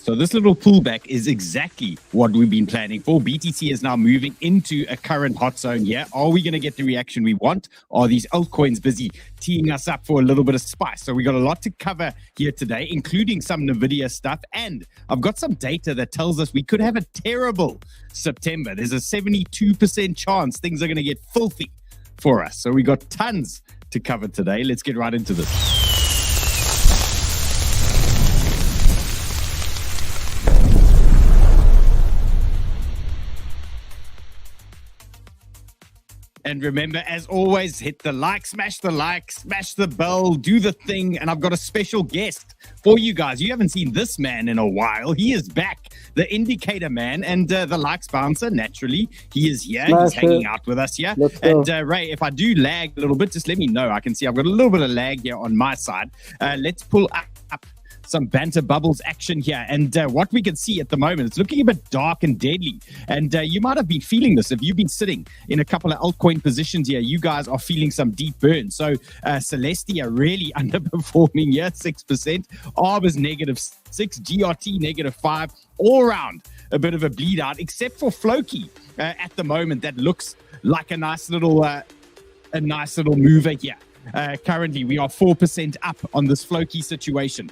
So this little pullback is exactly what we've been planning for. BTC is now moving into a current hot zone here. Are we going to get the reaction we want? Are these altcoins busy teeing us up for a little bit of spice? So we got a lot to cover here today, including some NVIDIA stuff. And I've got some data that tells us we could have a terrible September. There's a 72% chance things are going to get filthy for us. So we got tons to cover today. Let's get right into this. And remember, as always, hit the like, smash the bell, do the thing. And I've got a special guest for you guys. You haven't seen this man in a while. He is back, the indicator man and the likes bouncer. Naturally, he is here. He's hanging out with us here. And Ray, if I do lag a little bit, just let me know. I can see I've got a little bit of lag here on my side. Let's pull up some banter bubbles action here. And what we can see at the moment, it's looking a bit dark and deadly. And you might have been feeling this. If you've been sitting in a couple of altcoin positions here, you guys are feeling some deep burn. So Celestia really underperforming here, 6%. ARB is -6, GRT -5. All around a bit of a bleed out, except for Floki at the moment. That looks like a nice little mover here. Currently, we are 4% up on this Floki situation.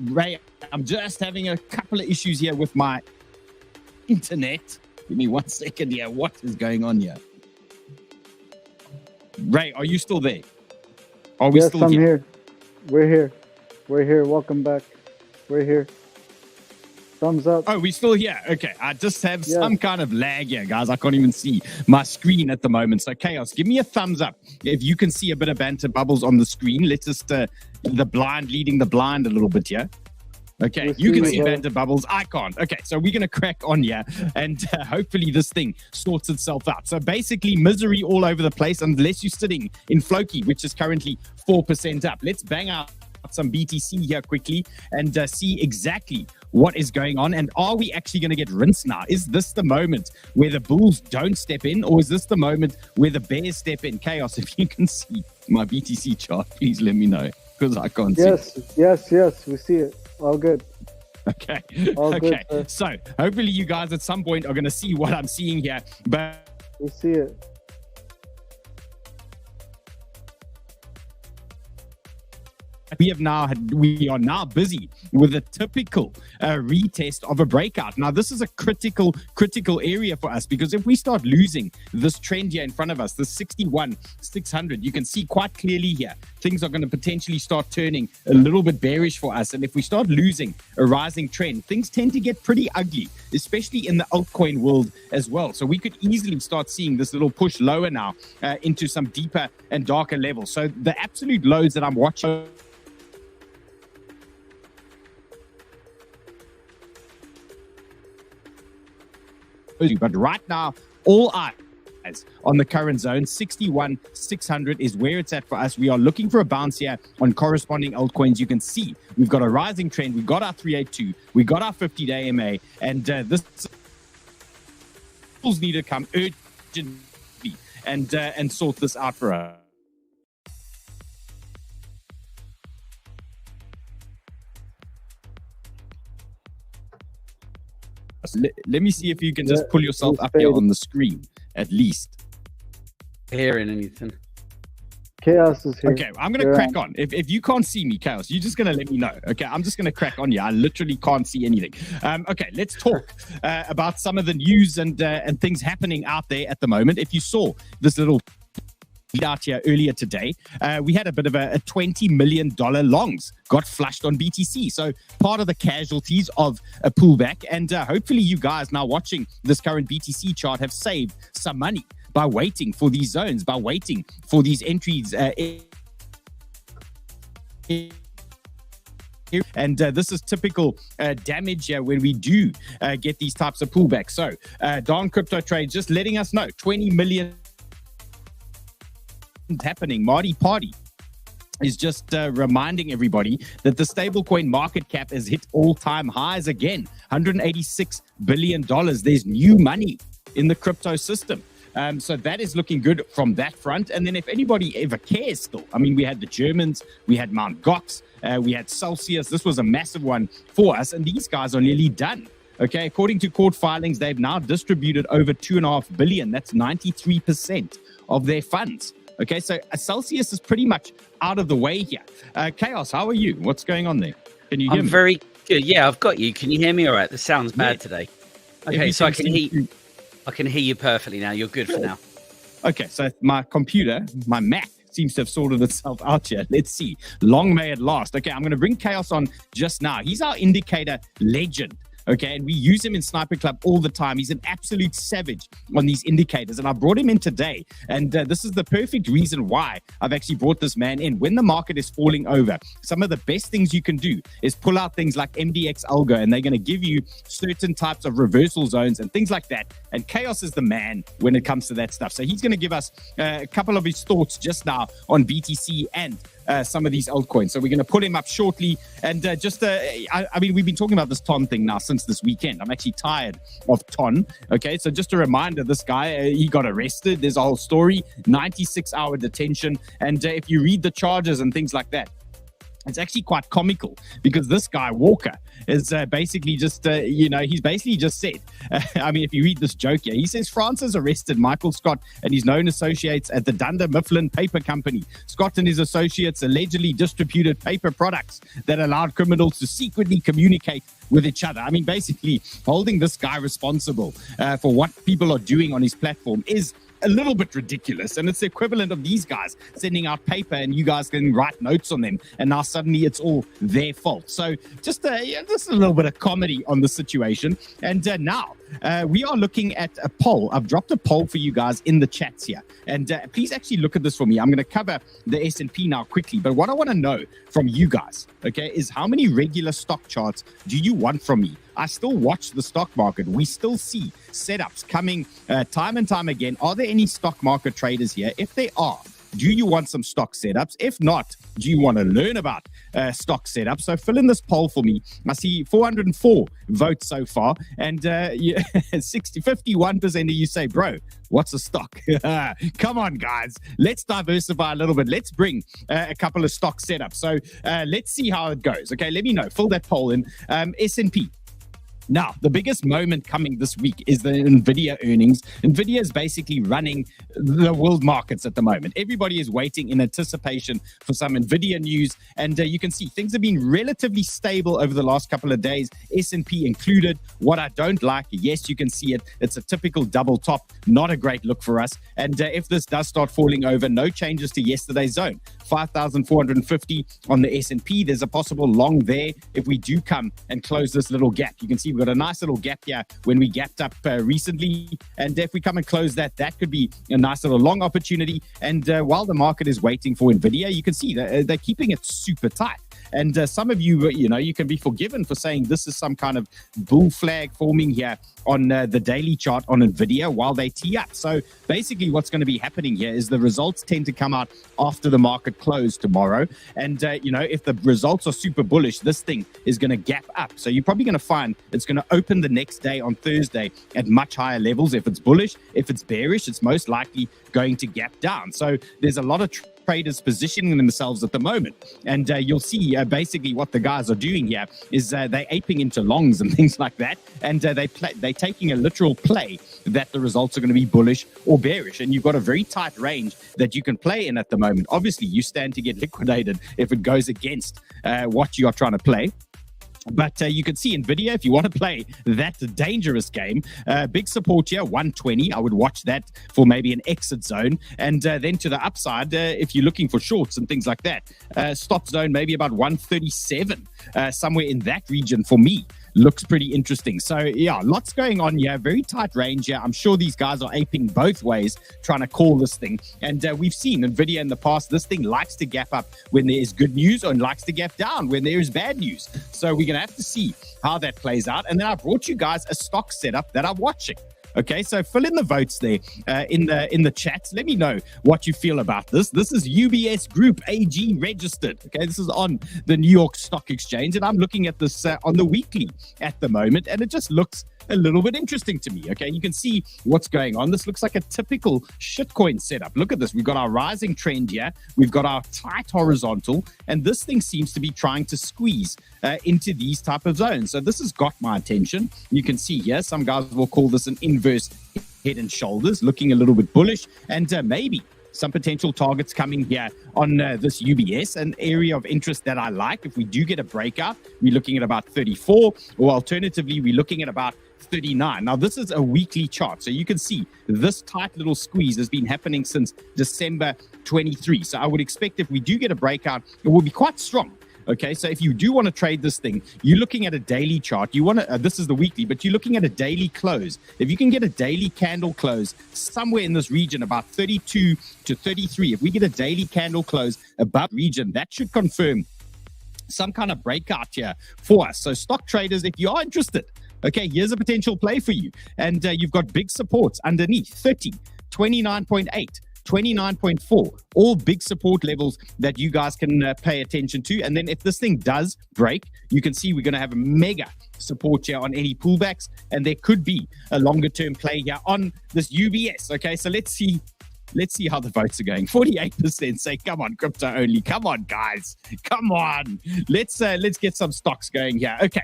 Ray, I'm just having a couple of issues here with my internet. Give me 1 second here. What is going on here? Ray, are you still there? Are we still here? Yes, I'm here. We're here. Welcome back. We're here. Thumbs up. Oh, we're still here. Okay. I just have some kind of lag here, guys. I can't even see my screen at the moment. So, Chaos, give me a thumbs up if you can see a bit of banter bubbles on the screen. Let's just, the blind leading the blind a little bit here. Okay, you can see banter bubbles. I can't. Okay, so we're going to crack on here and hopefully this thing sorts itself out. So basically misery all over the place unless you're sitting in Floki, which is currently 4% up. Let's bang out some BTC here quickly and see exactly what is going on. And are we actually going to get rinsed now? Is this the moment where the bulls don't step in, or is this the moment where the bears step in? Chaos, if you can see my BTC chart, please let me know because I can't see it. Yes, we see it. All good. Okay. Okay. So hopefully you guys at some point are going to see what I'm seeing here, but we see it. we are now busy with a typical retest of a breakout. Now, this is a critical area for us because if we start losing this trend here in front of us, the 61,600, you can see quite clearly here, things are going to potentially start turning a little bit bearish for us. And if we start losing a rising trend, things tend to get pretty ugly, especially in the altcoin world as well. So we could easily start seeing this little push lower now into some deeper and darker levels. So the absolute lows that I'm watching but right now, all eyes on the current zone. 61,600 is where it's at for us. We are looking for a bounce here on corresponding altcoins. You can see we've got a rising trend. We've got our 382. We got our 50-day MA. And this need to come urgently and sort this out for us. Let me see if you can just pull yourself up here on the screen, at least. Hearing anything. Chaos is here. Okay, I'm going to crack on. If you can't see me, Chaos, you're just going to let me know. Okay, I'm just going to crack on here. I literally can't see anything. Okay, let's talk about some of the news and things happening out there at the moment. If you saw this little out here earlier today, we had a bit of a $20 million longs got flushed on BTC. So part of the casualties of a pullback. And hopefully you guys now watching this current BTC chart have saved some money by waiting for these zones, by waiting for these entries. And this is typical damage here when we do get these types of pullbacks. So Don Crypto Trade just letting us know 20 million happening. Marty Party is just reminding everybody that the stablecoin market cap has hit all-time highs again. $186 billion. There's new money in the crypto system. So that is looking good from that front. And then if anybody ever cares still, I mean, we had the Germans, we had Mt. Gox, we had Celsius. This was a massive one for us, and these guys are nearly done. Okay, according to court filings, they've now distributed over 2.5 billion. That's 93% of their funds. Okay, so Celsius is pretty much out of the way here. Chaos, how are you? What's going on there? Can you hear me? I'm very good. Yeah, I've got you. Can you hear me all right? The sound's bad today. Okay, so I can hear you perfectly now. You're good for now. Okay, so my computer, my Mac, seems to have sorted itself out here. Let's see. Long may it last. Okay, I'm going to bring Chaos on just now. He's our indicator legend. Okay, and we use him in Sniper Club all the time. He's an absolute savage on these indicators, and I brought him in today. And this is the perfect reason why I've actually brought this man in. When the market is falling over, some of the best things you can do is pull out things like MDX Algo, and they're going to give you certain types of reversal zones and things like that. And Chaos is the man when it comes to that stuff. So he's going to give us a couple of his thoughts just now on BTC and some of these altcoins. So we're going to pull him up shortly. And I mean, we've been talking about this Ton thing now since this weekend. I'm actually tired of Ton. Okay, so just a reminder, this guy, he got arrested. There's a whole story, 96-hour detention. And if you read the charges and things like that, it's actually quite comical because this guy, Walker, is basically just, he's basically just said, I mean, if you read this joke here, he says France has arrested Michael Scott and his known associates at the Dunder Mifflin Paper Company. Scott and his associates allegedly distributed paper products that allowed criminals to secretly communicate with each other. I mean, basically holding this guy responsible for what people are doing on his platform is a little bit ridiculous, and it's the equivalent of these guys sending out paper and you guys can write notes on them, and now suddenly it's all their fault. So just a little bit of comedy on the situation. And now we are looking at a poll. I've dropped a poll for you guys in the chats here, and please actually look at this for me. I'm going to cover the S&P now quickly, but what I want to know from you guys, okay, is how many regular stock charts do you want from me? I still watch the stock market. We still see setups coming time and time again. Are there any stock market traders here? If there are, do you want some stock setups? If not, do you want to learn about stock setups? So fill in this poll for me. I see 404 votes so far, and 51% of you say, bro, what's a stock? Come on, guys. Let's diversify a little bit. Let's bring a couple of stock setups. So let's see how it goes. Okay, let me know. Fill that poll in. S&P. Now, the biggest moment coming this week is the NVIDIA earnings. NVIDIA is basically running the world markets at the moment. Everybody is waiting in anticipation for some NVIDIA news. And you can see things have been relatively stable over the last couple of days, S&P included. What I don't like, yes, you can see it. It's a typical double top. Not a great look for us. And if this does start falling over, no changes to yesterday's zone. 5,450 on the S&P. There's a possible long there if we do come and close this little gap. You can see we've got a nice little gap here when we gapped up recently. And if we come and close that, that could be a nice little long opportunity. And while the market is waiting for NVIDIA, you can see that they're keeping it super tight. And some of you, you can be forgiven for saying this is some kind of bull flag forming here on the daily chart on NVIDIA while they tee up. So basically what's going to be happening here is the results tend to come out after the market close tomorrow. And, if the results are super bullish, this thing is going to gap up. So you're probably going to find it's going to open the next day on Thursday at much higher levels. If it's bullish, if it's bearish, it's most likely going to gap down. So there's a lot of traders positioning themselves at the moment, and you'll see basically what the guys are doing here is they're aping into longs and things like that, and they're taking a literal play that the results are going to be bullish or bearish, and you've got a very tight range that you can play in at the moment. Obviously you stand to get liquidated if it goes against what you are trying to play. But you can see NVIDIA, if you want to play that dangerous game, big support here, 120. I would watch that for maybe an exit zone. And then to the upside, if you're looking for shorts and things like that, stop zone maybe about 137, somewhere in that region for me. Looks pretty interesting. So yeah, lots going on here. Very tight range here. I'm sure these guys are aping both ways, trying to call this thing. And we've seen NVIDIA in the past, this thing likes to gap up when there is good news and likes to gap down when there is bad news. So we're going to have to see how that plays out. And then I brought you guys a stock setup that I'm watching. Okay, so fill in the votes there in the chats. Let me know what you feel about this. This is UBS Group AG registered. Okay, this is on the New York Stock Exchange, and I'm looking at this on the weekly at the moment, and it just looks a little bit interesting to me. Okay, you can see what's going on. This looks like a typical shitcoin setup. Look at this. We've got our rising trend here. We've got our tight horizontal, and this thing seems to be trying to squeeze into these type of zones. So this has got my attention. You can see here, some guys will call this an inverse head and shoulders, looking a little bit bullish, and maybe some potential targets coming here on this UBS, an area of interest that I like. If we do get a breakout, we're looking at about 34, or alternatively, we're looking at about 39. Now, this is a weekly chart, so you can see this tight little squeeze has been happening since December 23. So I would expect if we do get a breakout, it will be quite strong. Okay, so if you do want to trade this thing, you're looking at a daily chart. You want to, this is the weekly, but you're looking at a daily close. If you can get a daily candle close somewhere in this region, about 32 to 33, if we get a daily candle close above region, that should confirm some kind of breakout here for us. So stock traders, if you are interested, okay, here's a potential play for you. And you've got big supports underneath, 30, 29.8. 29.4, all big support levels that you guys can pay attention to. And then if this thing does break, you can see we're going to have a mega support here on any pullbacks, and there could be a longer term play here on this UBS. Okay, so let's see how the votes are going. 48% say, come on, crypto only. Come on, guys. Come on. Let's get some stocks going here. Okay.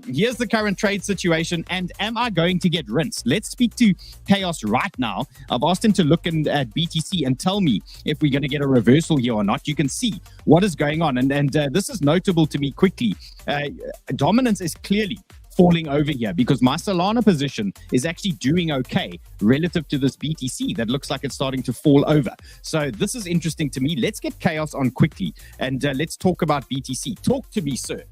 Here's the current trade situation. And am I going to get rinsed? Let's speak to Chaos right now. I've asked him to look at BTC and tell me if we're going to get a reversal here or not. You can see what is going on. And this is notable to me quickly. Dominance is clearly falling over here because my Solana position is actually doing okay relative to this BTC that looks like it's starting to fall over. So this is interesting to me. Let's get Chaos on quickly and let's talk about BTC. Talk to me, sir.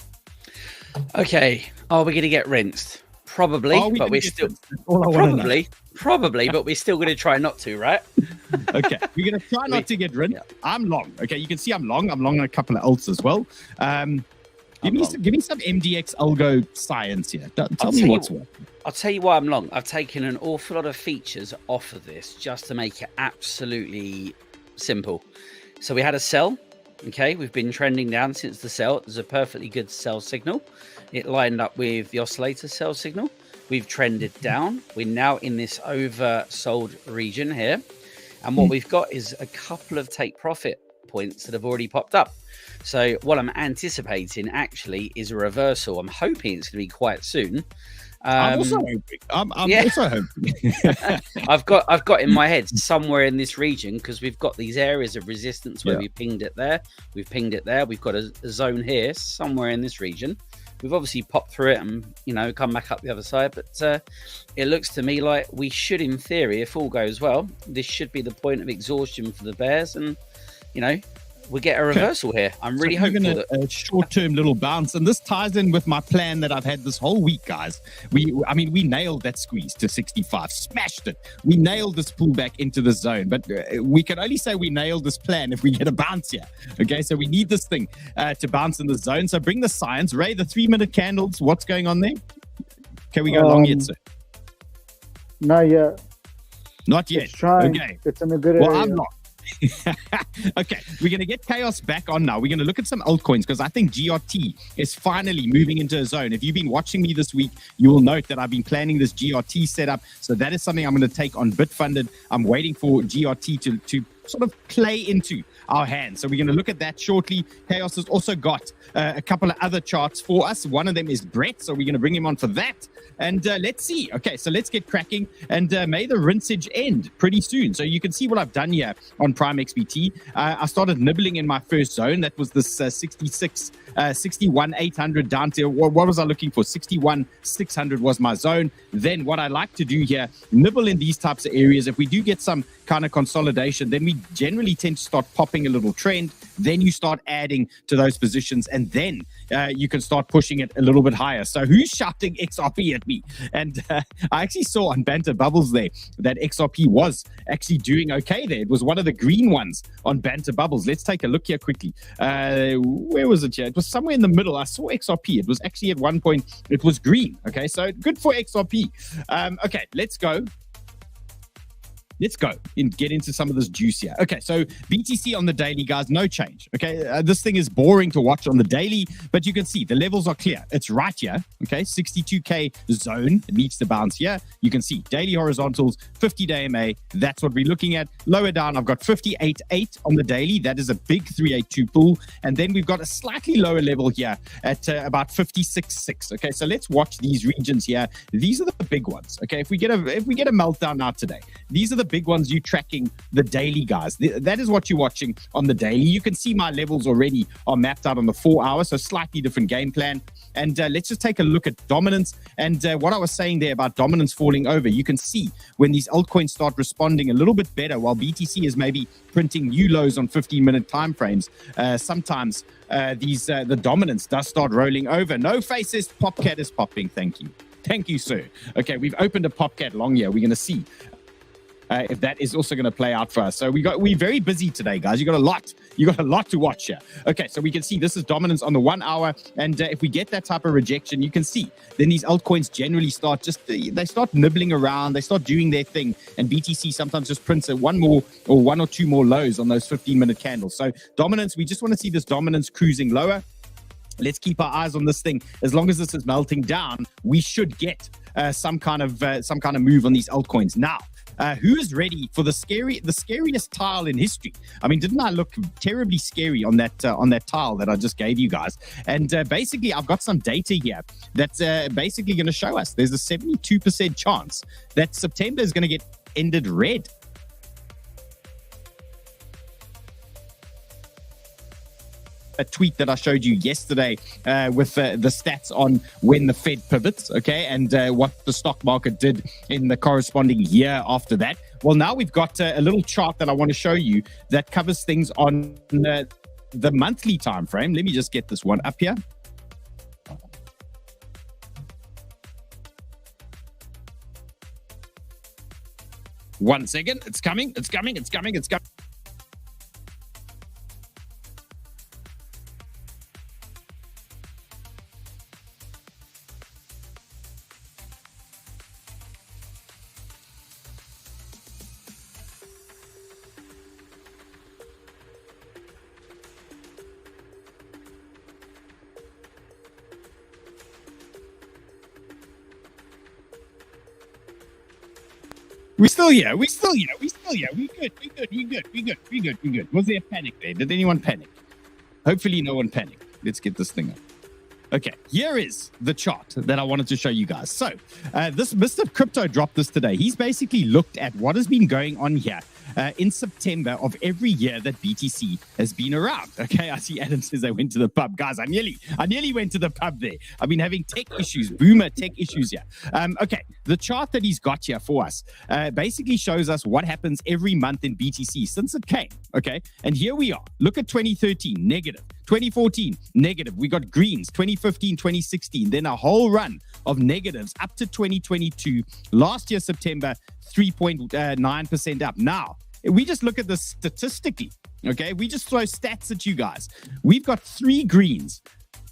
Okay. Are we going to get rinsed? Probably, but we're still probably, but we're still going to try not to, right? Okay, we're going to try not to get rinsed. Yeah. I'm long. Okay, you can see I'm long. I'm long on a couple of alts as well. Give me some MDX algo science here. Tell me what's what. I'll tell you why I'm long. I've taken an awful lot of features off of this just to make it absolutely simple. So we had a sell. Okay, we've been trending down since the sell. There's a perfectly good sell signal. It lined up with the oscillator sell signal. We've trended down. We're now in this oversold region here. And what we've got is a couple of take profit points that have already popped up. So what I'm anticipating actually is a reversal. I'm hoping it's going to be quite soon. I'm also hoping. I'm also hoping. I've got in my head somewhere in this region because we've got these areas of resistance where we pinged it there. We've pinged it there. We've got a zone here somewhere in this region. We've obviously popped through it and, come back up the other side. But it looks to me like we should, in theory, if all goes well, this should be the point of exhaustion for the bears. And, we get a reversal here. I'm really hoping a short-term little bounce, and this ties in with my plan that I've had this whole week, guys. We nailed that squeeze to 65, smashed it. We nailed this pullback into the zone, but we can only say we nailed this plan if we get a bounce here. Okay, so we need this thing to bounce in the zone. So bring the science, Ray. The 3-minute candles. What's going on there? Can we go long yet, sir? Not yet. Not yet. It's trying. Okay. It's in a good area. Well, I'm not. Okay, we're going to get Chaos back on now. We're going to look at some altcoins because I think GRT is finally moving into a zone. If you've been watching me this week, you will note that I've been planning this GRT setup. So that is something I'm going to take on Bitfunded. I'm waiting for GRT to sort of play into our hands. So we're going to look at that shortly. Chaos has also got a couple of other charts for us. One of them is Brett, so we're going to bring him on for that. And let's see. Okay, so let's get cracking. And may the rinsage end pretty soon. So you can see what I've done here on Prime XBT. I started nibbling in my first zone. That was this 61,800 down to, what was I looking for? 61,600 was my zone. Then what I like to do here, nibble in these types of areas. If we do get some kind of consolidation, then we generally tend to start popping a little trend. Then you start adding to those positions, and then you can start pushing it a little bit higher. So who's shouting XRP at me? And I actually saw on Banter Bubbles there that XRP was actually doing okay there. It was one of the green ones on Banter Bubbles. Let's take a look here quickly. Where was it here? It was somewhere in the middle. I saw XRP. It was actually at one point, it was green. Okay, so good for XRP. Okay, let's go. let's go and get into some of this juice here. Okay, so BTC on the daily, guys, no change. Okay, this thing is boring to watch on the daily, but you can see the levels are clear. It's right here. Okay, 62K zone. It needs to bounce here. You can see daily horizontals, 50-day MA. That's what we're looking at. Lower down, I've got 58.8 on the daily. That is a big 382 pull. And then we've got a slightly lower level here at about 56.6. Okay, so let's watch these regions here. These are the big ones. Okay, if we get a meltdown now today, these are the big ones you're tracking the daily, guys. That is what you're watching on the daily. You can see my levels already are mapped out on the 4 hour, so slightly different game plan. And let's just take a look at dominance. And what I was saying there about dominance falling over, you can see when these altcoins start responding a little bit better, while BTC is maybe printing new lows on 15-minute time frames. Sometimes the dominance does start rolling over. No faces, Popcat is popping. Thank you. Thank you, sir. Okay, we've opened a Popcat long here. We're going to see if that is also going to play out for us. So we're very busy today, guys. You got a lot to watch here. Okay, so we can see this is dominance on the 1 hour, and if we get that type of rejection, you can see then these altcoins generally start they start nibbling around, they start doing their thing, and BTC sometimes just prints one or two more lows on those 15-minute candles. So dominance, we just want to see this dominance cruising lower. Let's keep our eyes on this thing. As long as this is melting down, we should get some kind of move on these altcoins. Now, who is ready for the scariest tile in history? I mean, didn't I look terribly scary on that tile that I just gave you guys? And basically, I've got some data here that's basically going to show us there's a 72% chance that September is going to get ended red. A tweet that I showed you yesterday with the stats on when the Fed pivots, okay, and what the stock market did in the corresponding year after that. Well, now we've got a little chart that I want to show you that covers things on the monthly time frame. Let me just get this one up here. One second. It's coming. It's coming. It's coming. It's coming. We're still here. We're good. We're good. Was there a panic there? Did anyone panic? Hopefully no one panicked. Let's get this thing up. Okay, here is the chart that I wanted to show you guys. So this Mr. Crypto dropped this today. He's basically looked at what has been going on here in September of every year that BTC has been around. Okay, I see Adam says I went to the pub. Guys, I nearly went to the pub there. I've been having tech issues, boomer tech issues here. Okay, the chart that he's got here for us basically shows us what happens every month in BTC since it came. Okay, and here we are. Look at 2013, negative. 2014, negative. We got greens, 2015, 2016, then a whole run of negatives up to 2022. Last year, September, 3.9% up. Now, we just look at this statistically, okay? We just throw stats at you guys. We've got 3 greens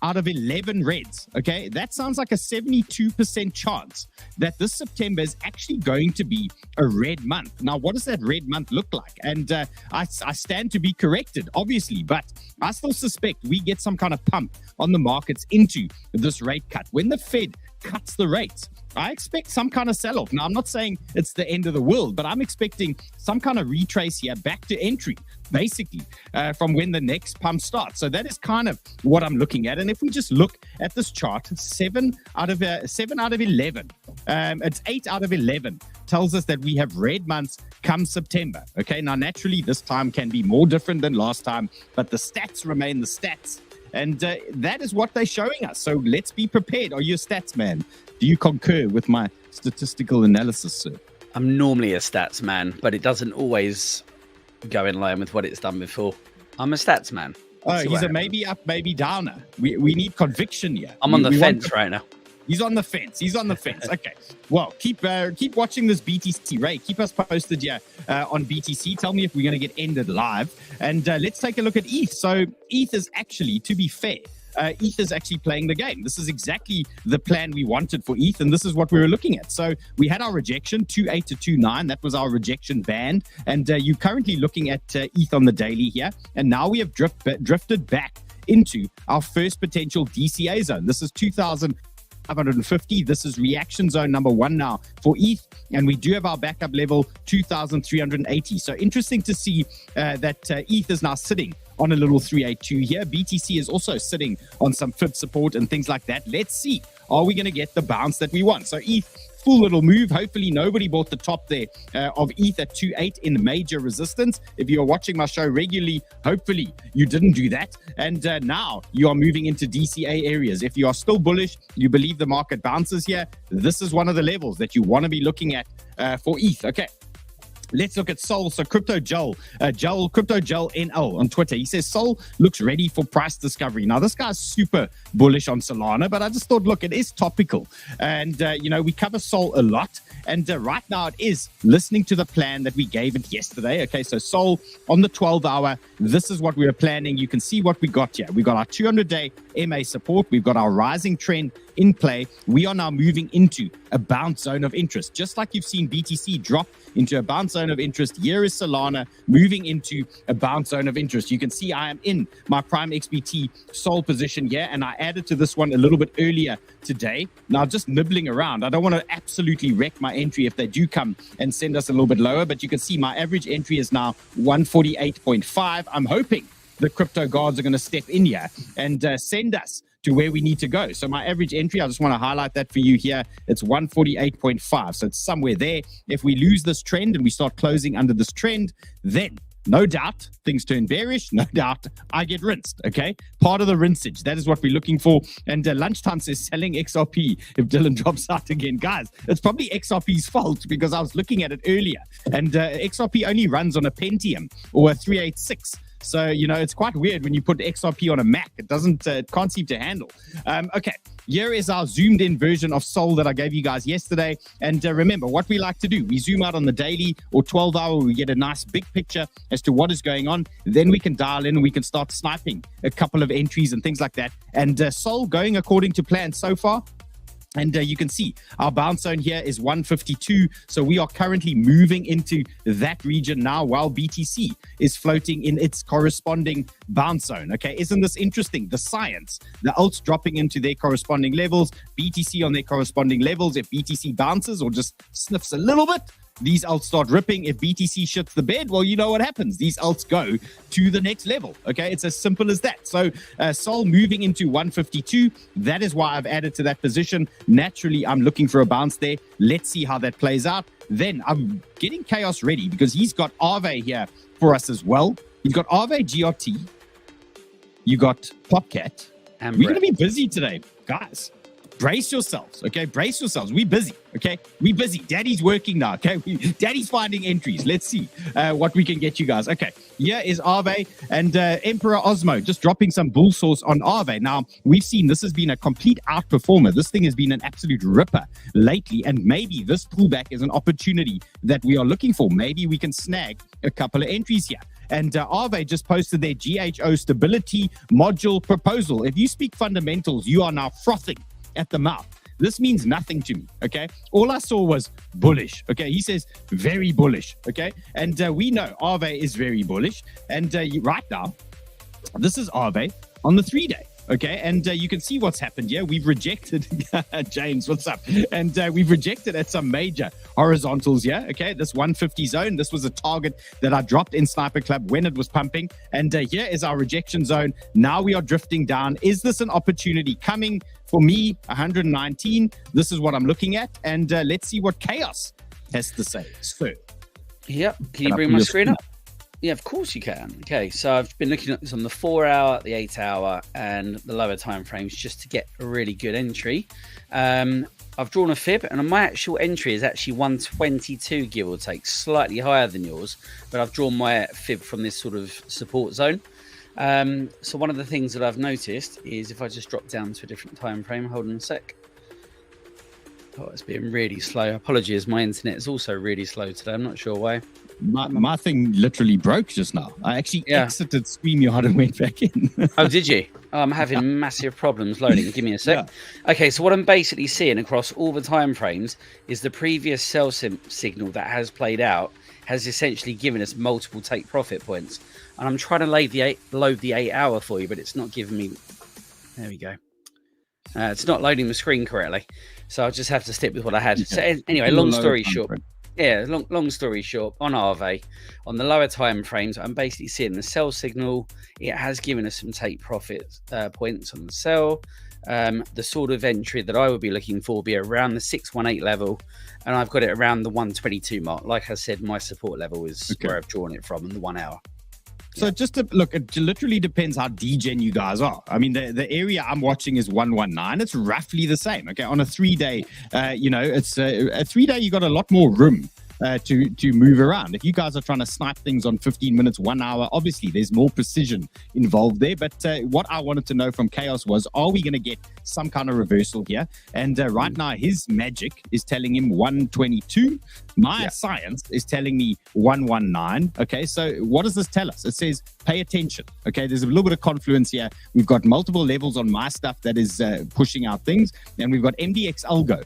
out of 11 reds, okay? That sounds like a 72% chance that this September is actually going to be a red month. Now, what does that red month look like? And I stand to be corrected, obviously, but I still suspect we get some kind of pump on the markets into this rate cut. When the Fed cuts the rates, I expect some kind of sell-off. Now, I'm not saying it's the end of the world, but I'm expecting some kind of retrace here back to entry, basically, from when the next pump starts. So that is kind of what I'm looking at. And if we just look at this chart, 7 out of 11, it's 8 out of 11 tells us that we have red months come September. Okay, now naturally this time can be more different than last time, but the stats remain the stats. And that is what they're showing us. So let's be prepared. Are you a stats man? Do you concur with my statistical analysis, sir? I'm normally a stats man, but it doesn't always go in line with what it's done before. I'm a stats man. Oh, he's a maybe up, maybe downer. We need conviction here. I'm on the fence right now. He's on the fence. Okay. Well, keep watching this BTC. Ray, keep us posted here on BTC. Tell me if we're going to get ended live. And let's take a look at ETH. So ETH is actually, to be fair, ETH is actually playing the game. This is exactly the plan we wanted for ETH, and this is what we were looking at. So we had our rejection, 2.8 to 2.9. That was our rejection band. And you're currently looking at ETH on the daily here. And now we have drifted back into our first potential DCA zone. This is 2,550. This is reaction zone number 1 now for ETH, and we do have our backup level 2,380. So interesting to see that ETH is now sitting on a little 382 here. BTC is also sitting on some FIB support and things like that. Let's see, are we going to get the bounce that we want? So ETH, full little move. Hopefully nobody bought the top there of ETH at 2.8 in major resistance. If you're watching my show regularly, hopefully you didn't do that. And now you are moving into DCA areas. If you are still bullish, you believe the market bounces here, this is one of the levels that you want to be looking at for ETH. Okay. Let's look at Sol. So 𝗏𝗏𝗏𝗏𝗏𝗏𝗏 on Twitter. He says Sol looks ready for price discovery. Now, this guy's super bullish on Solana, but I just thought, look, it is topical. And, we cover Sol a lot. And right now it is listening to the plan that we gave it yesterday. Okay, so Sol on the 12-hour, this is what we were planning. You can see what we got here. We got our 200-day MA support. We've got our rising trend in play. We are now moving into a bounce zone of interest. Just like you've seen BTC drop into a bounce zone of interest, here is Solana moving into a bounce zone of interest. You can see I am in my prime XBT Sol position here, and I added to this one a little bit earlier today. Now, just nibbling around. I don't want to absolutely wreck my entry if they do come and send us a little bit lower, but you can see my average entry is now 148.5. I'm hoping the crypto guards are going to step in here and send us to where we need to go. So my average entry, I just want to highlight that for you here. It's 148.5. So it's somewhere there. If we lose this trend and we start closing under this trend, then no doubt things turn bearish. No doubt I get rinsed. Okay. Part of the rinsage. That is what we're looking for. And Lunchtime says selling XRP if Dylan drops out again. Guys, it's probably XRP's fault because I was looking at it earlier. And XRP only runs on a Pentium or a 386. So, it's quite weird when you put XRP on a Mac. It can't seem to handle. Okay, here is our zoomed in version of Sol that I gave you guys yesterday. And remember, what we like to do, we zoom out on the daily or 12-hour, we get a nice big picture as to what is going on. Then we can dial in and we can start sniping a couple of entries and things like that. And Sol going according to plan so far. And you can see our bounce zone here is 152. So we are currently moving into that region now while BTC is floating in its corresponding bounce zone. Okay, isn't this interesting? The science, the alts dropping into their corresponding levels, BTC on their corresponding levels. If BTC bounces or just sniffs a little bit, these alts start ripping. If BTC shits the bed, well, you know what happens. These alts go to the next level. Okay, it's as simple as that. So Sol moving into 152. That is why I've added to that position. Naturally, I'm looking for a bounce there. Let's see how that plays out. Then I'm getting Chaos ready because he's got 𝗏𝗏𝗏𝗏 here for us as well. He's got 𝗏𝗏𝗏𝗏𝗏𝗏. You got Popcat. We're going to be busy today, guys. Brace yourselves, okay? Brace yourselves. We busy, okay? We busy. Daddy's working now, okay? Daddy's finding entries. Let's see what we can get you guys. Okay, here is 𝗏𝗏𝗏 and Emperor Osmo just dropping some bull source on 𝗏𝗏𝗏. Now, we've seen this has been a complete outperformer. This thing has been an absolute ripper lately, and maybe this pullback is an opportunity that we are looking for. Maybe we can snag a couple of entries here. And 𝗏𝗏𝗏 just posted their GHO stability module proposal. If you speak fundamentals, you are now frothing at the mouth. This means nothing to me, okay? All I saw was bullish, okay? He says very bullish, okay? And we know 𝗏𝗏𝗏 is very bullish. And right now, this is 𝗏𝗏𝗏 on the 3-day. Okay, and you can see what's happened here. We've rejected, James, what's up? And we've rejected at some major horizontals here. Okay, this 150 zone, this was a target that I dropped in Sniper Club when it was pumping. And here is our rejection zone. Now we are drifting down. Is this an opportunity coming for me? 119. This is what I'm looking at. And let's see what Chaos has to say. So, yep. Can you bring my screen up? Yeah, of course you can. Okay, so I've been looking at this on the 4-hour, the 8-hour, and the lower time frames just to get a really good entry. I've drawn a fib, and my actual entry is actually 122, give or take, slightly higher than yours. But I've drawn my fib from this sort of support zone. So one of the things that I've noticed is if I just drop down to a different time frame, hold on a sec. Oh, it's been really slow. Apologies, my internet is also really slow today. I'm not sure why. My thing literally broke just now. I actually exited StreamYard and went back in. Oh, did you? I'm having massive problems loading. Give me a sec. Okay, so what I'm basically seeing across all the time frames is the previous sell signal that has played out has essentially given us multiple take profit points. And I'm trying to load the 8 hour for you, but it's not giving me. There we go. It's not loading the screen correctly, so I'll just have to stick with what I had. So anyway, long story short. Yeah, long story short, on Aave, on the lower time frames, I'm basically seeing the sell signal. It has given us some take profit points on the sell. The sort of entry that I would be looking for would be around the 618 level, and I've got it around the 122 mark. Like I said, my support level is where I've drawn it from in the 1 hour. So just to look, it literally depends how degen you guys are. I mean, the area I'm watching is 119. It's roughly the same. Okay, on a 3-day, it's a 3-day. You got a lot more room to move around. If you guys are trying to snipe things on 15 minutes, 1 hour, obviously there's more precision involved there. But what I wanted to know from Chaos was, are we going to get some kind of reversal here? And right now, his magic is telling him 122. My science is telling me 119. Okay, so what does this tell us? It says, pay attention. Okay, there's a little bit of confluence here. We've got multiple levels on my stuff that is pushing out things. And we've got MDX-Algo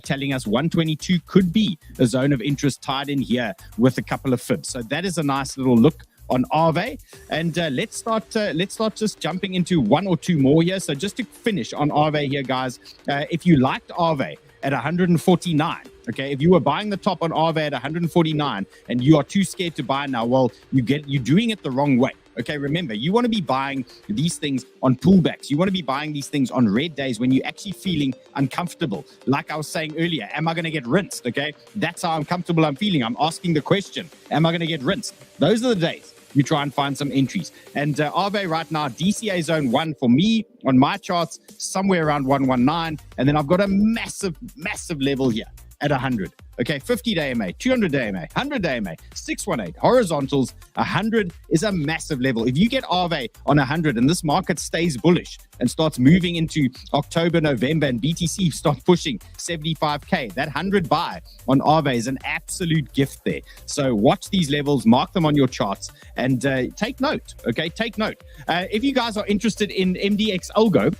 telling us 122 could be a zone of interest tied in here with a couple of fibs. So that is a nice little look on Aave. And let's start just jumping into one or two more here. So just to finish on Aave here, guys, if you liked Aave at 149, okay, if you were buying the top on Aave at 149 and you are too scared to buy now, well, you're doing it the wrong way. Okay, remember, you want to be buying these things on pullbacks. You want to be buying these things on red days when you're actually feeling uncomfortable. Like I was saying earlier, am I going to get rinsed? Okay, that's how uncomfortable I'm feeling. I'm asking the question, am I going to get rinsed? Those are the days you try and find some entries. And Aave right now, DCA zone 1 for me on my charts, somewhere around 119. And then I've got a massive, massive level here at 100. Okay, 50-day MA, 200-day MA, 100-day MA, 618, horizontals, 100 is a massive level. If you get Aave on 100 and this market stays bullish and starts moving into October, November, and BTC starts pushing 75K, that 100 buy on Aave is an absolute gift there. So watch these levels, mark them on your charts, and take note, okay? Take note. If you guys are interested in MDX-Algo,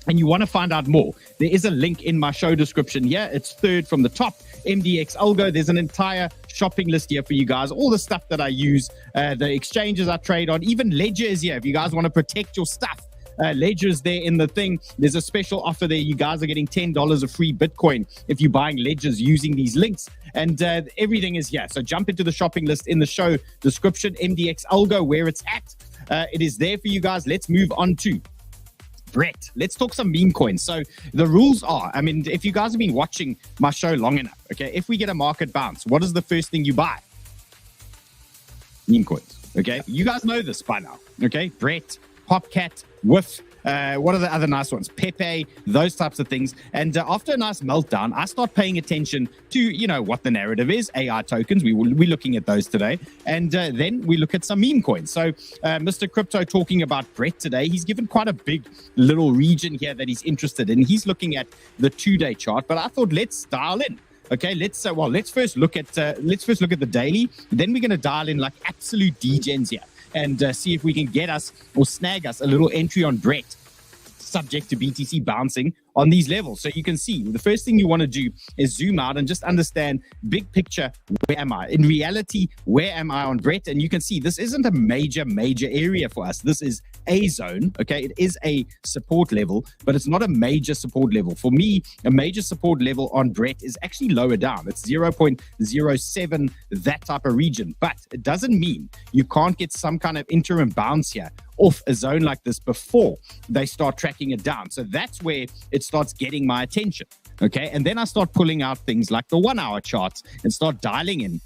and you want to find out more, there is a link in my show description here. It's third from the top, MDX-Algo. There's an entire shopping list here for you guys. All the stuff that I use, the exchanges I trade on, even Ledger is here if you guys want to protect your stuff. Ledger is there in the thing. There's a special offer there. You guys are getting $10 of free Bitcoin if you're buying Ledgers using these links. And everything is here. So jump into the shopping list in the show description, MDX-Algo, where it's at. It is there for you guys. Let's move on to Brett. Let's talk some meme coins. So the rules are, I mean, if you guys have been watching my show long enough, okay, if we get a market bounce, what is the first thing you buy? Meme coins, okay? You guys know this by now, okay? Brett, Popcat, Whiff, what are the other nice ones? Pepe, those types of things. And after a nice meltdown, I start paying attention to, you know, what the narrative is, AI tokens. We're looking at those today. And then we look at some meme coins. So Mr. Crypto talking about Brett today, he's given quite a big little region here that he's interested in. He's looking at the 2-day chart, but I thought let's dial in. Okay, let's first look at the daily. Then we're going to dial in like absolute degens here and see if we can get us or snag us a little entry on Brett, subject to BTC bouncing on these levels. So you can see the first thing you want to do is zoom out and just understand big picture, where am I? In reality, where am I on Brett? And you can see this isn't a major area for us. This is a zone, okay? It is a support level, but it's not a major support level. For me, a major support level on Brett is actually lower down. It's 0.07, that type of region. But it doesn't mean you can't get some kind of interim bounce here off a zone like this before they start tracking it down. So that's where it starts getting my attention, okay? And then I start pulling out things like the 1 hour charts and start dialing in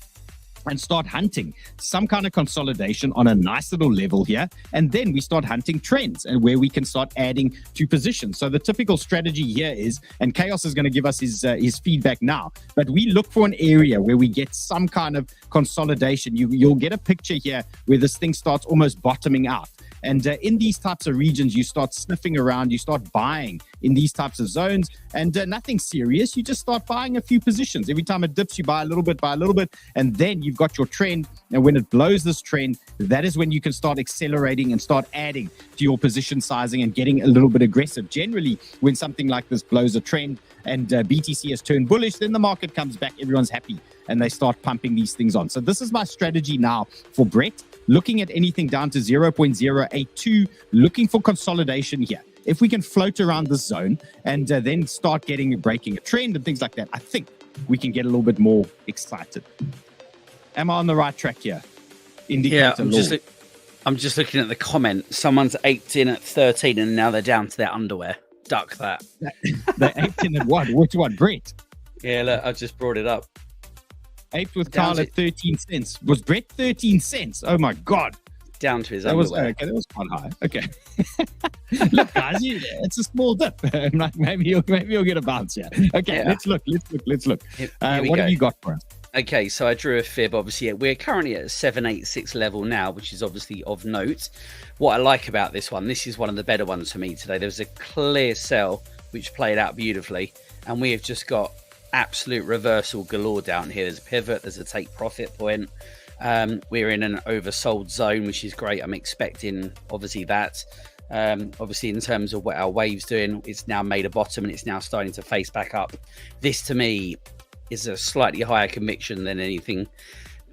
and start hunting some kind of consolidation on a nice little level here. And then we start hunting trends and where we can start adding to positions. So the typical strategy here is, and Chaos is going to give us his feedback now, but we look for an area where we get some kind of consolidation. You'll get a picture here where this thing starts almost bottoming out. And in these types of regions, you start sniffing around, you start buying in these types of zones, and nothing serious. You just start buying a few positions. Every time it dips, you buy a little bit, and then you've got your trend. And when it blows this trend, that is when you can start accelerating and start adding to your position sizing and getting a little bit aggressive. Generally, when something like this blows a trend and BTC has turned bullish, then the market comes back, everyone's happy, and they start pumping these things on. So this is my strategy now for Brett, looking at anything down to 0.082, looking for consolidation here. If we can float around this zone and then start breaking a trend and things like that, I think we can get a little bit more excited. Am I on the right track here? Indicator I'm just looking at the comment. Someone's aped in at 13 and now they're down to their underwear. Duck that. They aped in at what? Which one? Brett? Yeah, look, I just brought it up. Aped with Carl at 13 cents. Was Brett 13 cents? Oh my God. Down to his underwear. That was quite high. Okay. Look, guys, it's a small dip. maybe you'll get a bounce here. Okay, yeah. Let's look. Here what have you got for us? Okay, so I drew a fib. Obviously, we're currently at a 786 level now, which is obviously of note. What I like about this one, this is one of the better ones for me today. There was a clear sell, which played out beautifully. And we have just got absolute reversal galore down here. There's a pivot, there's a take profit point. We're in an oversold zone, which is great. I'm expecting, obviously, that. Obviously, in terms of what our wave's doing, it's now made a bottom and it's now starting to face back up. This, to me, is a slightly higher conviction than anything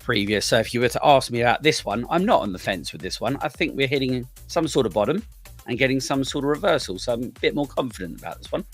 previous. So if you were to ask me about this one, I'm not on the fence with this one. I think we're hitting some sort of bottom and getting some sort of reversal. So I'm a bit more confident about this one.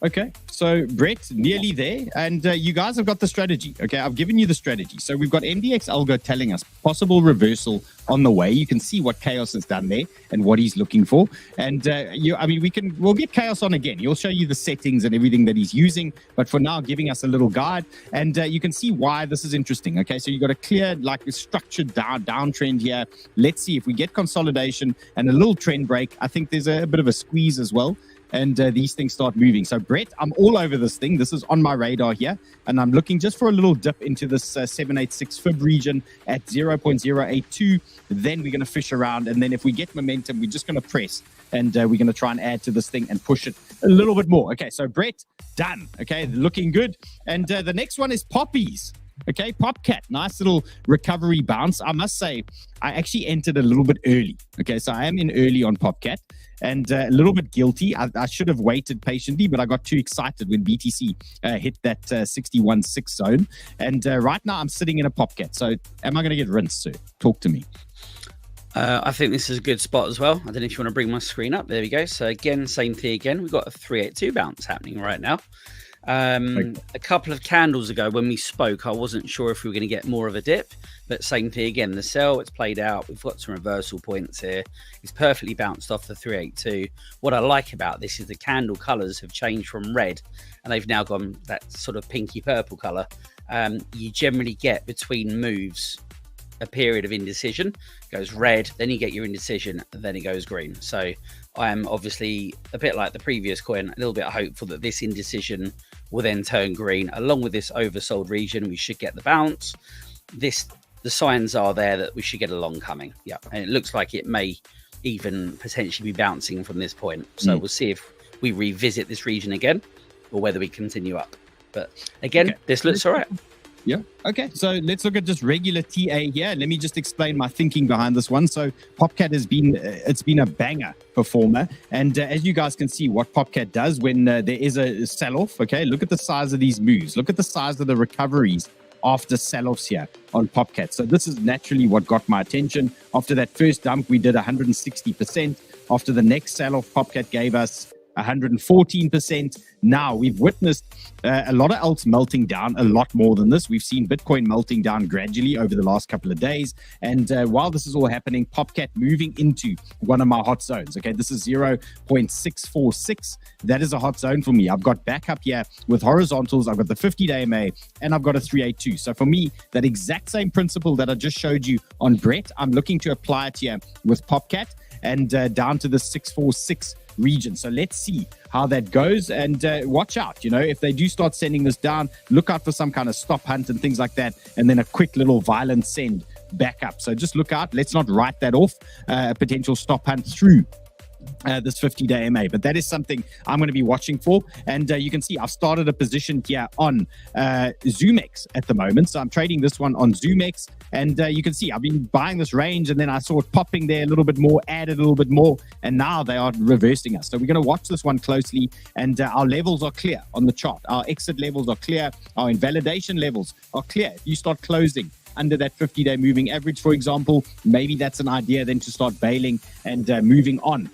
Okay, so Brett, nearly there, and you guys have got the strategy. Okay, I've given you the strategy. So we've got MDX Algo telling us possible reversal on the way. You can see what Chaos has done there and what he's looking for. And we'll get Chaos on again. He'll show you the settings and everything that he's using. But for now, giving us a little guide, and you can see why this is interesting. Okay, so you got a clear, a structured downtrend here. Let's see if we get consolidation and a little trend break. I think there's a bit of a squeeze as well. And these things start moving. So, Brett, I'm all over this thing. This is on my radar here. And I'm looking just for a little dip into this 786 fib region at 0.082. Then we're going to fish around. And then if we get momentum, we're just going to press. And we're going to try and add to this thing and push it a little bit more. Okay, so, Brett, done. Okay, looking good. And the next one is Poppies. Okay, PopCat, nice little recovery bounce. I must say, I actually entered a little bit early. Okay, so I am in early on PopCat and a little bit guilty. I should have waited patiently, but I got too excited when BTC hit that 61.6 zone. And right now I'm sitting in a PopCat. So am I going to get rinsed, sir? Talk to me. I think this is a good spot as well. I don't know if you want to bring my screen up. There we go. So again, same thing again. We've got a 382 bounce happening right now. A couple of candles ago when we spoke, I wasn't sure if we were going to get more of a dip, but same thing again. The sell, it's played out. We've got some reversal points here. It's perfectly bounced off the 382. What I like about this is the candle colors have changed from red and they've now gone that sort of pinky purple color. You generally get between moves a period of indecision. It goes red, then you get your indecision, and then it goes green. So I am obviously a bit like the previous coin, a little bit hopeful that this indecision will then turn green. Along with this oversold region, we should get the bounce. The signs are there that we should get a long coming. Yeah, and it looks like it may even potentially be bouncing from this point. So we'll see if we revisit this region again or whether we continue up. But again, this looks all right. Yeah. Okay. So let's look at just regular TA here. Let me just explain my thinking behind this one. So PopCat has been a banger performer. And as you guys can see what PopCat does when there is a sell-off. Okay. Look at the size of these moves. Look at the size of the recoveries after sell-offs here on PopCat. So this is naturally what got my attention. After that first dump, we did 160%. After the next sell-off, PopCat gave us 114%. Now we've witnessed a lot of alts melting down a lot more than this. We've seen Bitcoin melting down gradually over the last couple of days. And while this is all happening, PopCat moving into one of my hot zones. Okay, this is 0.646. That is a hot zone for me. I've got backup here with horizontals. I've got the 50-day MA and I've got a 382. So for me, that exact same principle that I just showed you on Brett, I'm looking to apply it here with PopCat and down to the 646 region. So let's see how that goes and watch out. If they do start sending this down, look out for some kind of stop hunt and things like that, and then a quick little violent send back up. So just look out. Let's not write that off, a potential stop hunt through this 50-day MA, but that is something I'm going to be watching for. And you can see I've started a position here on ZoomX at the moment. So I'm trading this one on ZoomX, and you can see I've been buying this range, and then I saw it popping there a little bit more, added a little bit more, and now they are reversing us. So we're going to watch this one closely, and our levels are clear on the chart. Our exit levels are clear. Our invalidation levels are clear. If you start closing under that 50-day moving average, for example, maybe that's an idea then to start bailing and moving on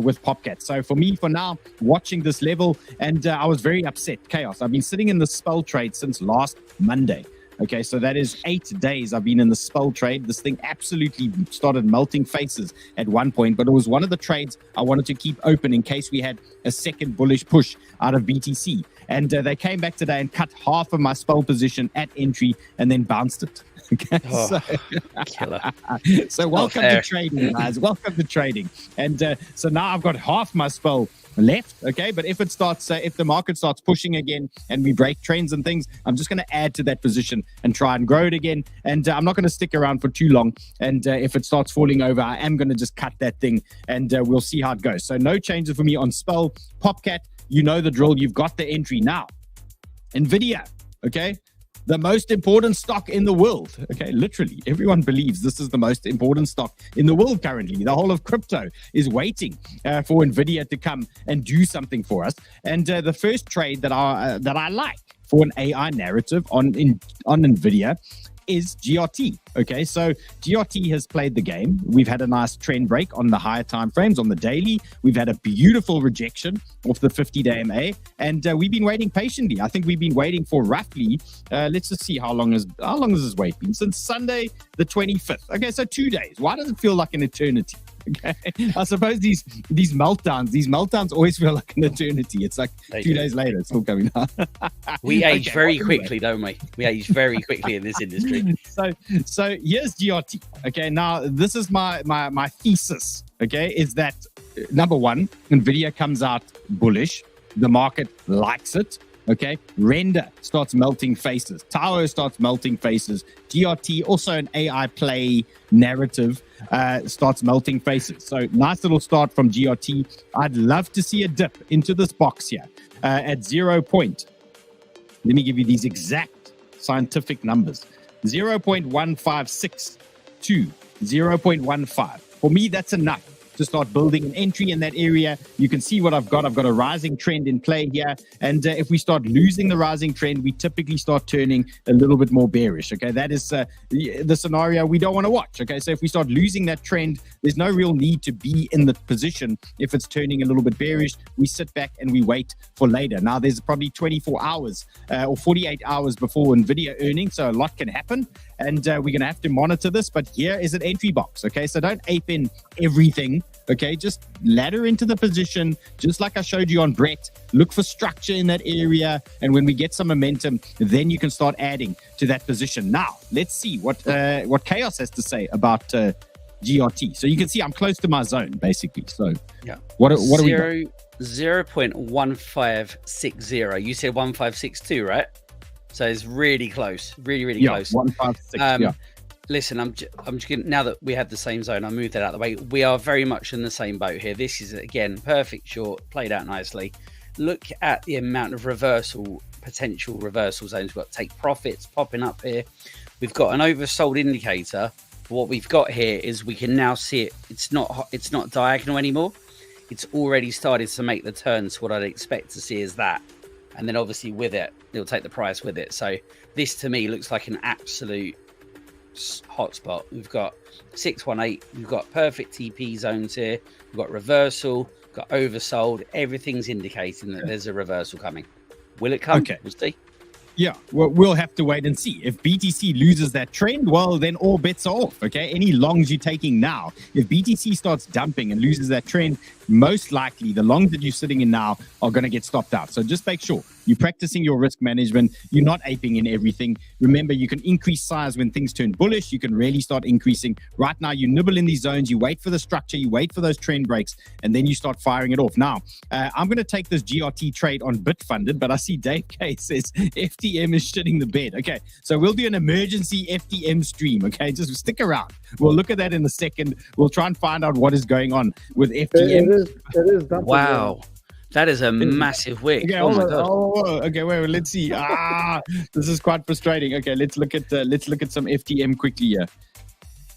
with Popcat. So for me, for now, watching this level, and I was very upset. Chaos. I've been sitting in the spell trade since last Monday. Okay, so that is 8 days I've been in the spell trade. This thing absolutely started melting faces at one point, but it was one of the trades I wanted to keep open in case we had a second bullish push out of BTC. And they came back today and cut half of my spell position at entry and then bounced it. Okay, Killer. So welcome to trading, guys. Welcome to trading. And so now I've got half my spell left. Okay, but if it starts, if the market starts pushing again and we break trends and things, I'm just going to add to that position and try and grow it again. And I'm not going to stick around for too long. And if it starts falling over, I am going to just cut that thing, and we'll see how it goes. So no changes for me on spell. Popcat, you know the drill. You've got the entry now. Nvidia, okay, the most important stock in the world. Okay, literally everyone believes this is the most important stock in the world currently. The whole of crypto is waiting for Nvidia to come and do something for us. And the first trade that I like for an AI narrative on Nvidia is GRT. Okay, so GRT has played the game. We've had a nice trend break on the higher time frames on the daily. We've had a beautiful rejection of the 50-day MA, and we've been waiting patiently. I think we've been waiting for roughly, let's just see how long has this wait been? Since Sunday the 25th. Okay, so 2 days. Why does it feel like an eternity? Okay, I suppose these meltdowns always feel like an eternity. It's like 2 days later, it's still coming out. We age very quickly, don't we? We age very quickly in this industry. So here's GRT. Okay, now this is my thesis. Okay, is that number one, Nvidia comes out bullish. The market likes it. Okay, Render starts melting faces. Tower starts melting faces. GRT, also an AI play narrative, starts melting faces. So nice little start from GRT. I'd love to see a dip into this box here at 0. Let me give you these exact scientific numbers. 0.156 to 0.15. For me, that's enough to start building an entry in that area. You can see what I've got. I've got a rising trend in play here. And if we start losing the rising trend, we typically start turning a little bit more bearish. Okay, that is the scenario we don't want to watch. Okay, so if we start losing that trend, there's no real need to be in the position. If it's turning a little bit bearish, we sit back and we wait for later. Now, there's probably 24 hours or 48 hours before Nvidia earnings, so a lot can happen. And we're going to have to monitor this. But here is an entry box. Okay, so don't ape in everything. Okay, just ladder into the position, just like I showed you on Brett. Look for structure in that area, and when we get some momentum, then you can start adding to that position. Now, let's see what Chaos has to say about GRT. So you can see I'm close to my zone, basically. So yeah, what are we doing? 0.1560. You said 1562, right? So it's really close, really close. 156. Yeah. Listen, I'm just gonna, now that we have the same zone, I'll move that out of the way. We are very much in the same boat here. This is, again, perfect short, played out nicely. Look at the amount of potential reversal zones. We've got take profits popping up here. We've got an oversold indicator. What we've got here is we can now see it. It's not diagonal anymore. It's already started to make the turn to what I'd expect to see is that. And then obviously with it, it'll take the price with it. So this to me looks like an absolute hotspot. We've got 618, we've got perfect TP zones here, we've got reversal, we've got oversold. Everything's indicating that there's a reversal coming. Will it come? Okay, we'll see. Yeah, we'll have to wait and see. If BTC loses that trend, well, then all bets are off. Okay, any longs you're taking now, if BTC starts dumping and loses that trend, most likely the longs that you're sitting in now are going to get stopped out. So just make sure you're practicing your risk management. You're not aping in everything. Remember, you can increase size when things turn bullish. You can really start increasing. Right now, you nibble in these zones. You wait for the structure. You wait for those trend breaks, and then you start firing it off. Now, I'm going to take this GRT trade on Bitfunded, but I see Dave K says FTM is shitting the bed. Okay, so we'll do an emergency FTM stream. Okay, just stick around. We'll look at that in a second. We'll try and find out what is going on with FTM. It is dumping. Wow. That is a massive wick. Okay, oh my god. Okay, wait, let's see. This is quite frustrating. Okay, let's look at some FTM quickly here.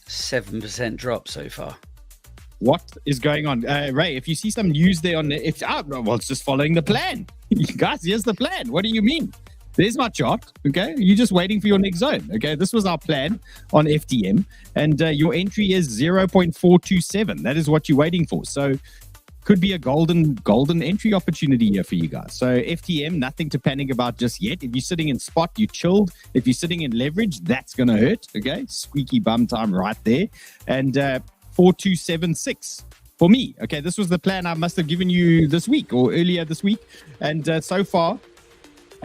7% drop so far. What is going on, Ray? If you see some news there on the, well, it's just following the plan. Guys, here's the plan. What do you mean? There's my chart. Okay, you're just waiting for your next zone. Okay, this was our plan on FTM, and your entry is 0.427. That is what you're waiting for. So. Could be a golden entry opportunity here for you guys. So FTM, nothing to panic about just yet. If you're sitting in spot, you chilled. If you're sitting in leverage, that's going to hurt. Okay, squeaky bum time right there. And 4276 for me. Okay, this was the plan I must have given you this week or earlier this week. And so far,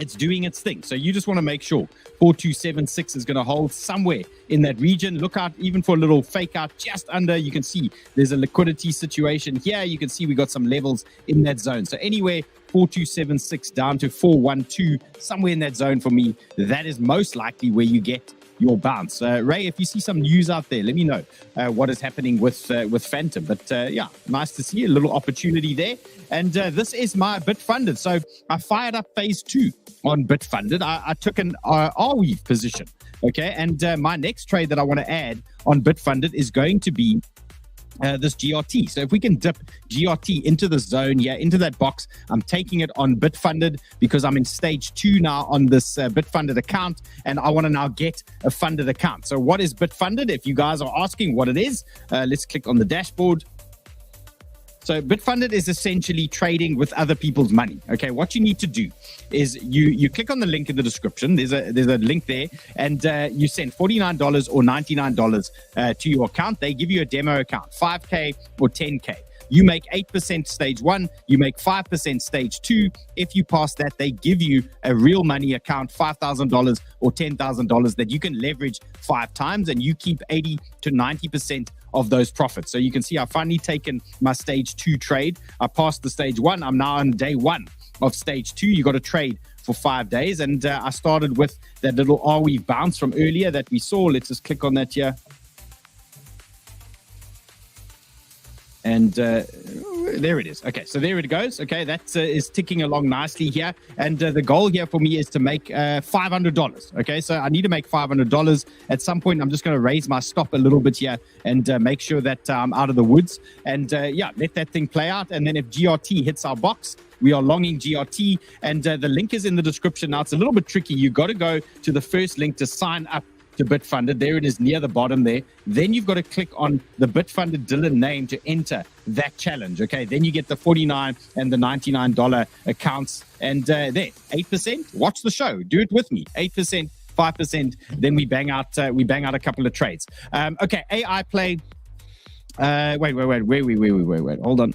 it's doing its thing. So you just want to make sure 4276 is going to hold somewhere in that region. Look out even for a little fake out just under. You can see there's a liquidity situation here. You can see we got some levels in that zone. So anywhere 4276 down to 412, somewhere in that zone for me, that is most likely where you get your bounce. Ray, if you see some news out there, let me know what is happening with Phantom. But yeah, nice to see a little opportunity there. And this is my Bitfunded. So I fired up phase 2 on Bitfunded. I took an 𝗬𝗓𝗡 position. Okay, and my next trade that I want to add on Bitfunded is going to be this GRT. So if we can dip GRT into the zone here, into that box, I'm taking it on Bitfunded because I'm in stage 2 now on this Bitfunded account, and I want to now get a funded account. So what is Bitfunded? If you guys are asking what it is, let's click on the dashboard. So Bitfunded is essentially trading with other people's money. Okay, what you need to do is you click on the link in the description. There's a link there, and you send $49 or $99 to your account. They give you a demo account, 5K or 10K. You make 8% stage 1, you make 5% stage 2. If you pass that, they give you a real money account, $5,000 or $10,000 that you can leverage 5 times, and you keep 80 to 90% of those profits. So you can see I've finally taken my stage 2 trade. I passed the stage 1. I'm now on day 1 of stage 2. You got to trade for 5 days. And I started with that little 𝗬𝗓𝗡 bounce from earlier that we saw. Let's just click on that here. And there it is. Okay, so there it goes. Okay, that is ticking along nicely here. And the goal here for me is to make $500. Okay, so I need to make $500. At some point, I'm just going to raise my stop a little bit here and make sure that I'm out of the woods. And yeah, let that thing play out. And then if GRT hits our box, we are longing GRT. And the link is in the description. Now, it's a little bit tricky. You got to go to the first link to sign up to Bitfunded. There it is near the bottom there. Then you've got to click on the Bitfunded Dylan name to enter that challenge. Okay, then you get the $49 and the $99 accounts. And there, 8%. Watch the show. Do it with me. 8%, 5%. Then we bang out a couple of trades. Okay, AI play. Wait. Hold on.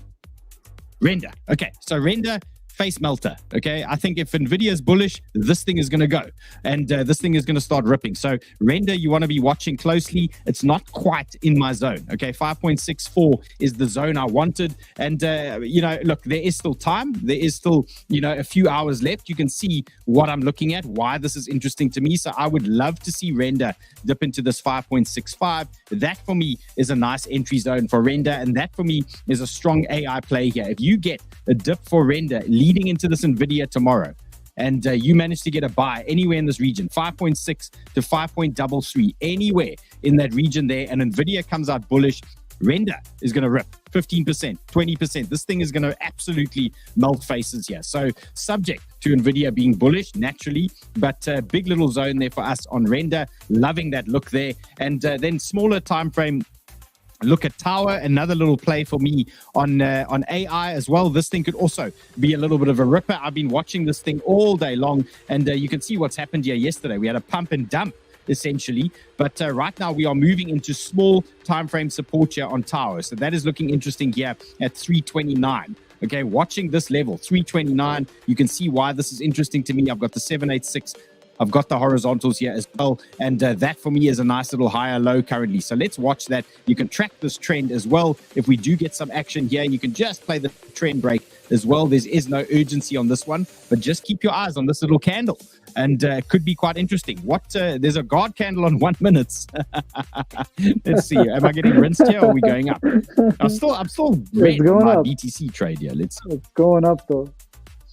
Render. Okay, so render. Face melter. Okay, I think if Nvidia is bullish, this thing is going to go, and this thing is going to start ripping. So render, you want to be watching closely. It's not quite in my zone. Okay, 5.64 is the zone I wanted, and you know, look, there is still time. There is still, you know, a few hours left. You can see what I'm looking at, why this is interesting to me. So I would love to see render dip into this 5.65. That for me is a nice entry zone for render, and that for me is a strong AI play here. If you get a dip for render leading into this Nvidia tomorrow, and you manage to get a buy anywhere in this region, 5.6 to 5.33, anywhere in that region there, and Nvidia comes out bullish, render is going to rip 15%, 20%. This thing is going to absolutely melt faces here. So subject to Nvidia being bullish naturally, but big little zone there for us on render. Loving that look there. And then smaller time frame, look at Tower, another little play for me on AI as well. This thing could also be a little bit of a ripper. I've been watching this thing all day long, and you can see what's happened here yesterday. We had a pump and dump essentially. But right now we are moving into small time frame support here on Tower. So that is looking interesting here at 329. Okay, watching this level, 329, you can see why this is interesting to me. I've got the 786. I've got the horizontals here as well. And that for me is a nice little higher low currently. So let's watch that. You can track this trend as well. If we do get some action here, you can just play the trend break as well. There is no urgency on this one, but just keep your eyes on this little candle. And it could be quite interesting. There's a guard candle on 1 minute. Let's see. Am I getting rinsed here or are we going up? I'm still red on my BTC trade here. It's going up though.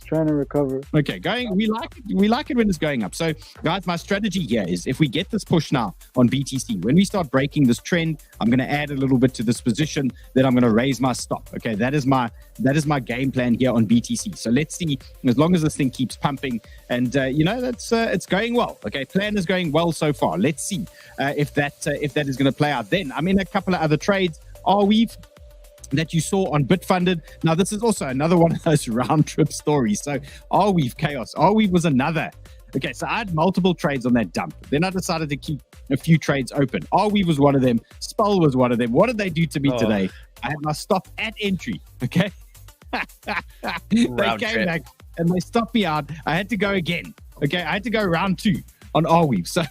Trying to recover. Okay, we like it when it's going up. So guys, my strategy here is if we get this push now on BTC, when we start breaking this trend, I'm going to add a little bit to this position, then I'm going to raise my stop. Okay, that is my game plan here on BTC. So let's see, as long as this thing keeps pumping and that's it's going well. Okay, plan is going well so far. Let's see if that is going to play out. Then I'm in a couple of other trades. 𝗬𝗡𝗑 that you saw on Bitfunded. Now, this is also another one of those round trip stories. So 𝗬𝗡𝗑 chaos. 𝗬𝗡𝗑 was another. Okay, so I had multiple trades on that dump. Then I decided to keep a few trades open. 𝗬𝗡𝗑 was one of them. 𝗑𝗢 was one of them. What did they do to me today? I had my stop at entry. Okay. They came back and they stopped me out. I had to go again. Okay, I had to go round 2 on 𝗬𝗡𝗑.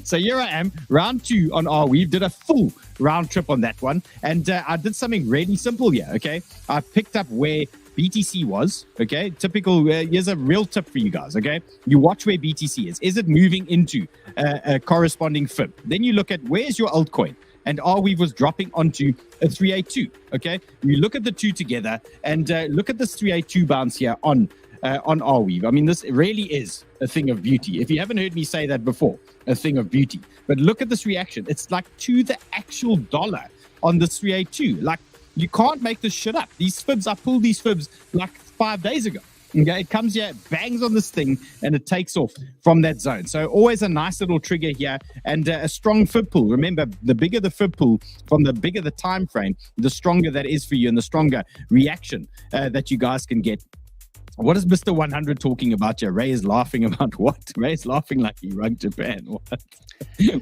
So here I am, round 2 on 𝗬𝗡𝗑, did a full round trip on that one. And I did something really simple here, okay? I picked up where BTC was, okay? Typical, here's a real tip for you guys, okay? You watch where BTC is. Is it moving into a corresponding fib? Then you look at where's your altcoin? And 𝗬𝗡𝗑 was dropping onto a 382, okay? You look at the two together and look at this 382 bounce here on 𝗬𝗡𝗑. I mean, this really is a thing of beauty. If you haven't heard me say that before, a thing of beauty. But look at this reaction. It's like to the actual dollar on the 382. Like, you can't make this shit up. These fibs, I pulled these fibs like 5 days ago. Okay, it comes here, bangs on this thing, and it takes off from that zone. So always a nice little trigger here and a strong fib pool. Remember, the bigger the fib pool, from the bigger the time frame, the stronger that is for you and the stronger reaction that you guys can get. What is Mr. 100 talking about here? Ray is laughing about what? Ray is laughing like he rung Japan. What?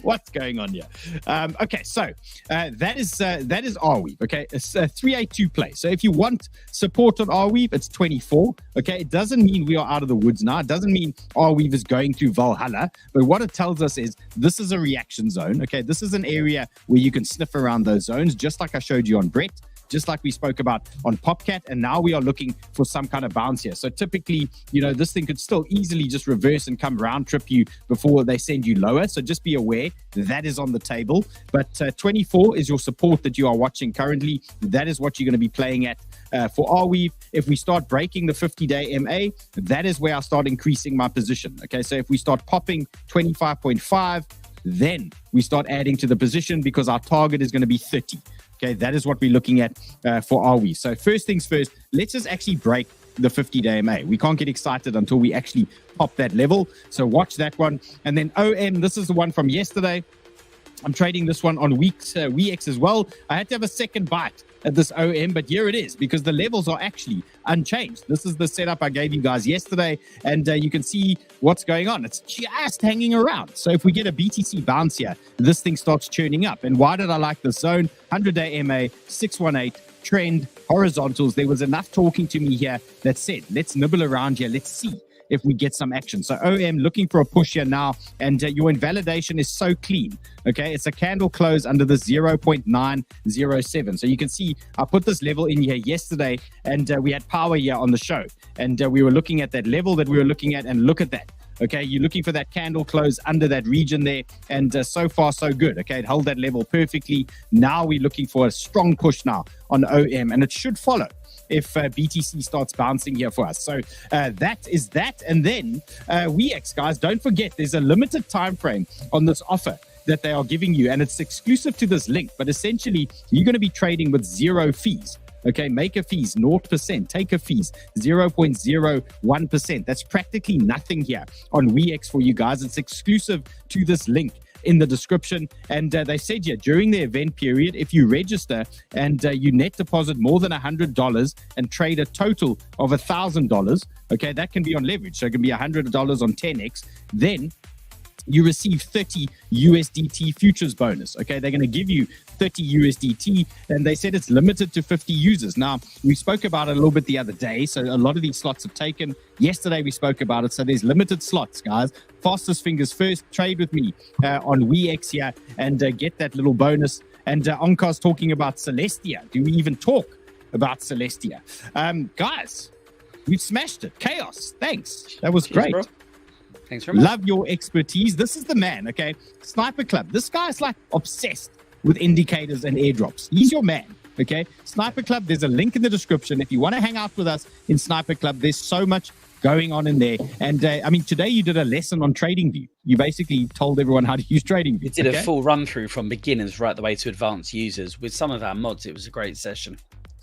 What's going on here? Okay, so that is 𝗬𝗡𝗑. Okay, it's a 382 play. So if you want support on 𝗬𝗡𝗑, it's 24. Okay, it doesn't mean we are out of the woods now. It doesn't mean 𝗬𝗡𝗑 is going through Valhalla. But what it tells us is this is a reaction zone. Okay, this is an area where you can sniff around those zones, just like I showed you on Brett. Just like we spoke about on PopCat, and now we are looking for some kind of bounce here. So typically, this thing could still easily just reverse and come round trip you before they send you lower. So just be aware that is on the table. But 24 is your support that you are watching currently. That is what you're going to be playing at for 𝗬𝗡𝗑. If we start breaking the 50-day MA, that is where I start increasing my position. Okay, so if we start popping 25.5, then we start adding to the position because our target is going to be 30. Okay, that is what we're looking at for 𝗬𝗡𝗑. So first things first, let's just actually break the 50-day MA. We can't get excited until we actually pop that level. So watch that one. And then OM, this is the one from yesterday. I'm trading this one on WEX as well. I had to have a second bite at this OM, but here it is because the levels are actually unchanged. This is the setup I gave you guys yesterday, and you can see what's going on. It's just hanging around. So if we get a BTC bounce here, this thing starts churning up. And why did I like this zone? 100-day MA, 618, trend, horizontals. There was enough talking to me here that said, let's nibble around here. Let's see if we get some action. So OM looking for a push here now, and your invalidation is so clean. Okay, it's a candle close under the 0.907. So you can see I put this level in here yesterday, and we had power here on the show, and we were looking at that level that we were looking at, and look at that. Okay, you're looking for that candle close under that region there, and so far so good. Okay, it held that level perfectly. Now we're looking for a strong push now on OM, and it should follow if BTC starts bouncing here for us. So that is that. And then WEX, guys, don't forget there's a limited time frame on this offer that they are giving you, and it's exclusive to this link. But essentially, you're going to be trading with 0 fees. Okay, maker fees 0%, taker fees 0.01%. That's practically nothing here on WEX for you guys. It's exclusive to this link in the description. And they said here, during the event period, if you register and you net deposit more than $100 and trade a total of $1,000, okay, that can be on leverage. So it can be $100 on 10x. Then you receive 30 USDT futures bonus. Okay, they're going to give you 30 USDT, and they said it's limited to 50 users. Now, we spoke about it a little bit the other day, so a lot of these slots have taken. Yesterday, we spoke about it, so there's limited slots, guys. Fastest fingers first, trade with me on WeX here and get that little bonus. And Onkar's talking about Celestia. Do we even talk about Celestia? Guys, we've smashed it. Chaos, thanks. That was great. Bro. Thanks very much. Love your expertise. This is the man, okay? Снайпер Club. This guy's like obsessed with indicators and airdrops. He's your man, okay? Снайпер Club, there's a link in the description. If you want to hang out with us in Снайпер Club, there's so much going on in there. And I mean, today you did a lesson on TradingView. You basically told everyone how to use TradingView. We did a full run through from beginners right the way to advanced users with some of our mods. It was a great session.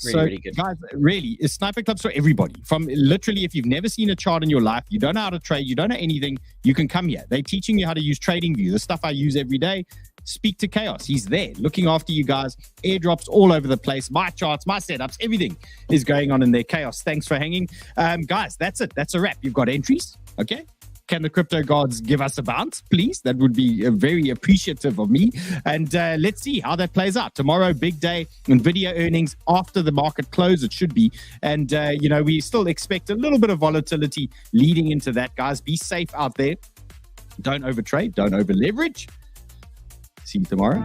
Really good. Guys, really, it's Снайпер Club's for everybody. From literally, if you've never seen a chart in your life, you don't know how to trade, you don't know anything, you can come here. They're teaching you how to use TradingView, the stuff I use every day. Speak to Chaos. He's there looking after you guys. Airdrops all over the place. My charts, my setups, everything is going on in there. Chaos, thanks for hanging. Guys, that's it. That's a wrap. You've got entries. Okay. Can the crypto gods give us a bounce, please? That would be very appreciative of me. And let's see how that plays out. Tomorrow, big day, NVIDIA earnings after the market close, it should be. And, you know, we still expect a little bit of volatility leading into that, guys. Be safe out there. Don't overtrade. Don't over leverage. See you tomorrow.